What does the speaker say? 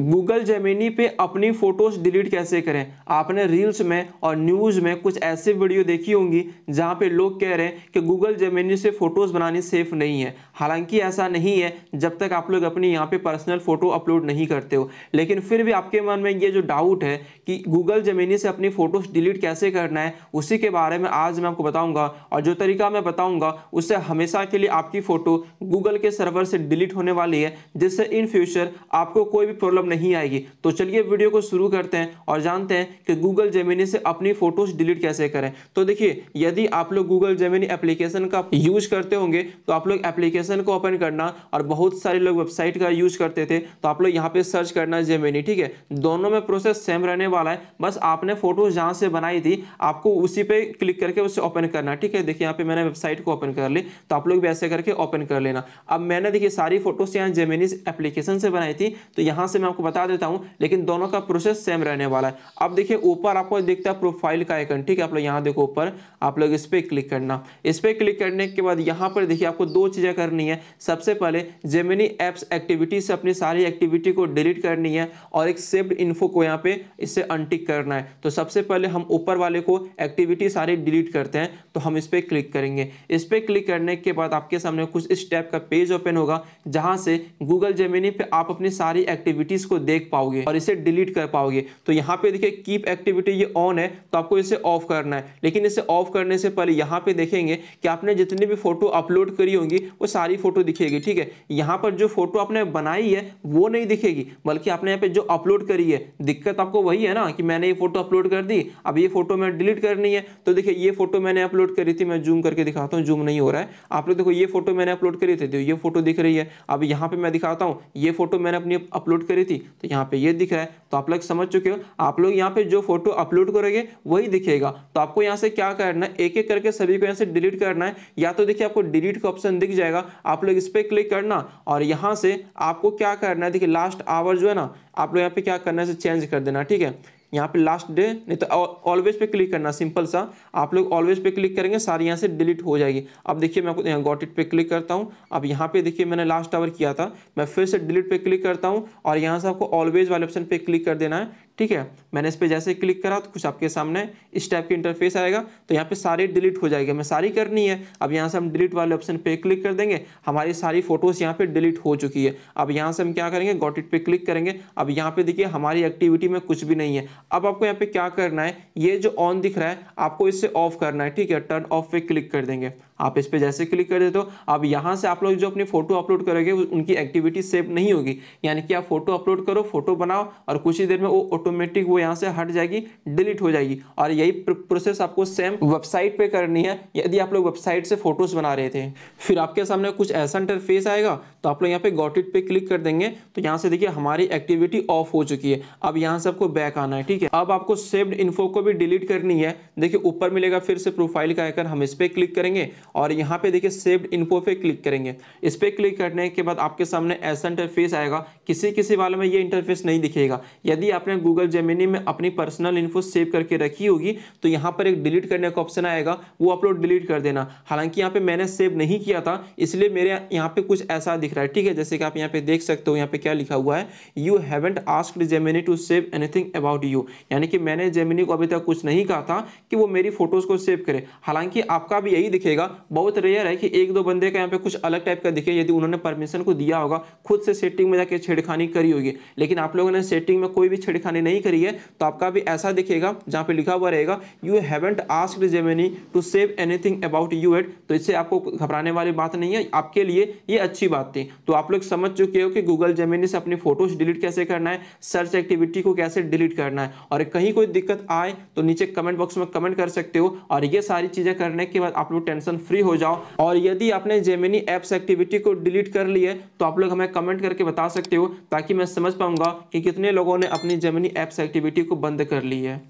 Google Gemini पे अपनी photos delete कैसे करें। आपने रील्स में और न्यूज़ में कुछ ऐसे वीडियो देखी होंगी जहां पे लोग कह रहे हैं कि गूगल जेमिनी से फोटोज बनानी सेफ नहीं है। हालांकि ऐसा नहीं है जब तक आप लोग अपनी यहाँ पे पर्सनल फोटो अपलोड नहीं करते हो। लेकिन फिर भी आपके मन में ये जो डाउट है कि गूगल जेमिनी से अपनी फोटोज डिलीट कैसे करना है, उसी के बारे में आज मैं आपको बताऊंगा। और जो तरीका मैं बताऊंगा उससे हमेशा के लिए आपकी फोटो गूगल के सर्वर से डिलीट होने वाली है, जिससे इन फ्यूचर आपको कोई भी प्रॉब्लम नहीं आएगी। तो चलिए वीडियो को शुरू करते हैं और जानते हैं कि गूगल जेमिनी से अपनी फोटोज डिलीट कैसे करें। तो देखिए, यदि आप लोग गूगल जेमिनी एप्लीकेशन का यूज करते होंगे तो आप लोग एप्लीकेशन को ओपन करना, और बहुत सारे लोग वेबसाइट का यूज करते थे तो आप लोग यहाँ पे सर्च करना जेमिनी। ठीक है, दोनों में प्रोसेस सेम रहने वाला है। बस आपने फोटोज जहां से बनाई थी आपको उसी पे क्लिक करके उसे ओपन करना। ठीक है, देखिए यहाँ पे मैंने वेबसाइट को ओपन कर ली, तो आप लोग भी ऐसे करके ओपन कर लेना। अब मैंने देखिए सारी फोटोज यहाँ जेमिनी एप्लीकेशन से बनाई थी, तो यहाँ से मैं आपको बता देता हूँ, लेकिन दोनों का प्रोसेस सेम रहने वाला है। अब देखिए ऊपर आपको दिखता है प्रोफाइल का आइकन। ठीक है, आप लोग यहाँ देखो ऊपर, आप लोग इस पे क्लिक करना। इस पे क्लिक करने के बाद यहाँ पर देखिए आपको दो चीजें करनी है। सबसे पहले जेमिनी एप्स एक्टिविटी से अपनी सारी एक्टिविटी को डिलीट करनी है, और एक सेव्ड इन्फो को यहाँ पे इससे अनटिक करना है। तो सबसे पहले हम ऊपर वाले को एक्टिविटी सारी डिलीट करते हैं, तो हम इस पे क्लिक करेंगे। इस पे क्लिक करने के बाद आपके सामने कुछ इस टाइप का पेज ओपन होगा, जहां से गूगल जेमिनी पे आप अपनी सारी एक्टिविटीज को देख पाओगे और इसे डिलीट कर पाओगे। तो यहाँ पे देखिए कीप एक्टिविटी ये ऑन है, तो आपको इसे ऑफ करना है। लेकिन इसे ऑफ करने से पहले यहाँ पे देखेंगे कि आपने जितनी भी फोटो अपलोड करी होंगी वो सारी फोटो दिखेगी। ठीक है, यहाँ पर जो फोटो आपने बनाई है वो नहीं दिखेगी, बल्कि आपने यहाँ पे जो अपलोड करी है। दिक्कत आपको वही है ना कि मैंने ये फोटो अपलोड कर दी, अब ये फोटो मैं डिलीट करनी है। तो देखिए ये फोटो मैंने अपलोड करी थी, मैं जूम करके दिखाता हूँ, जूम नहीं हो रहा है। आप लोग देखो ये फोटो मैंने अपलोड करी थी, तो ये फोटो दिख रही है। अब यहाँ पे मैं दिखाता हूँ, ये फोटो मैंने अपनी अपलोड करी थी, तो यहाँ पे ये दिख रहा है। तो आप लोग समझ चुके हो, आप लोग यहाँ पे जो फोटो अपलोड करोगे वही दिखेगा। तो आपको यहाँ से क्या करना है, एक एक करके सभी को यहाँ से डिलीट करना है। या तो देखिए आपको डिलीट का ऑप्शन दिख जाएगा, आप लोग इस पे क्लिक करना, और यहाँ से आपको क्या करना है, देखिए लास्ट आवर जो है ना, आप लोग यहाँ पे क्या करना है, चेंज कर देना। ठीक है, यहाँ पे लास्ट डे नहीं तो ऑलवेज पे क्लिक करना, सिंपल सा। आप लोग ऑलवेज पे क्लिक करेंगे, सारी यहाँ से डिलीट हो जाएगी। अब देखिए मैं आपको यहाँ गॉट इट पे क्लिक करता हूँ। अब यहाँ पे देखिए मैंने लास्ट आवर किया था, मैं फिर से डिलीट पे क्लिक करता हूँ, और यहाँ से आपको ऑलवेज वाले ऑप्शन पे क्लिक कर देना है। ठीक है, मैंने इस पे जैसे क्लिक करा तो कुछ आपके सामने इस टाइप की इंटरफेस आएगा, तो यहाँ पे सारी डिलीट हो जाएगी। हमें सारी करनी है। अब यहाँ से हम डिलीट वाले ऑप्शन पे क्लिक कर देंगे, हमारी सारी फोटोज यहाँ पे डिलीट हो चुकी है। अब यहाँ से हम क्या करेंगे, गॉट इट पे क्लिक करेंगे। अब यहाँ पे देखिए हमारी एक्टिविटी में कुछ भी नहीं है। अब आपको यहाँ पे क्या करना है, ये जो ऑन दिख रहा है आपको इसे ऑफ करना है। ठीक है, टर्न ऑफ पे क्लिक कर देंगे। आप इस पे जैसे क्लिक कर देते हो, अब यहाँ से आप लोग जो अपनी फोटो अपलोड करोगे उनकी एक्टिविटी सेव नहीं होगी। यानी कि आप फोटो अपलोड करो, फोटो बनाओ, और कुछ ही देर में वो ऑटोमेटिक वो यहाँ से हट जाएगी, डिलीट हो जाएगी। और यही प्रोसेस आपको सेम वेबसाइट पे करनी है, यदि आप लोग वेबसाइट से फोटोज बना रहे थे। फिर आपके सामने कुछ ऐसा इंटरफेस आएगा, तो आप लोग यहाँ पे गॉट इट पे क्लिक कर देंगे, तो यहाँ से देखिए हमारी एक्टिविटी ऑफ हो चुकी है। अब यहाँ से आपको बैक आना है। ठीक है, अब आपको सेव्ड इन्फो को भी डिलीट करनी है। देखिए ऊपर मिलेगा फिर से प्रोफाइल का आइकन, हम इस पे क्लिक करेंगे, और यहाँ पे देखिए सेव्ड इन्फो पे क्लिक करेंगे। इस पे क्लिक करने के बाद आपके सामने ऐसा इंटरफेस आएगा। किसी किसी वाले में ये इंटरफेस नहीं दिखेगा। यदि आपने गूगल जेमिनी में अपनी पर्सनल इन्फो सेव करके रखी होगी, तो यहाँ पर एक डिलीट करने का ऑप्शन आएगा, वो अपलोड डिलीट कर देना। हालांकि यहाँ पे मैंने सेव नहीं किया था, इसलिए मेरे यहाँ पे कुछ ऐसा दिख रहा है। ठीक है, जैसे कि आप यहाँ पे देख सकते हो, यहाँ पे क्या लिखा हुआ है, you haven't asked Gemini to save anything about you. यानी कि मैंने जेमिनी को अभी तक कुछ नहीं कहा था कि वो मेरी फोटोज को सेव करे। हालांकि आपका भी यही दिखेगा। बहुत रेयर है कि एक दो बंदे का यहाँ पे कुछ अलग टाइप का दिखे, यदि उन्होंने परमिशन को दिया होगा, खुद से सेटिंग में जाके छेड़खानी करी होगी। लेकिन आप लोगों ने सेटिंग में कोई भी छेड़खानी नहीं करी है, तो आपका भी ऐसा दिखेगा जहाँ पे लिखा हुआ रहेगा, you haven't asked Gemini to save anything about you yet. तो इससे आपको घबराने वाली बात नहीं है, आपके लिए ये अच्छी बात थी। तो आप लोग समझ चुके हो कि गूगल जेमिनी से अपनी फोटोज डिलीट कैसे करना है, सर्च एक्टिविटी को कैसे डिलीट करना है। और कहीं कोई दिक्कत आए तो नीचे कमेंट बॉक्स में कमेंट कर सकते हो। और ये सारी चीजें करने के बाद आप लोग टेंशन फ्री हो जाओ। और यदि आपने जेमिनी एप्स एक्टिविटी को डिलीट कर ली है, तो आप लोग हमें कमेंट करके बता सकते हो, ताकि मैं समझ पाऊंगा कि कितने लोगों ने अपनी जेमिनी एप्स एक्टिविटी को बंद कर ली है।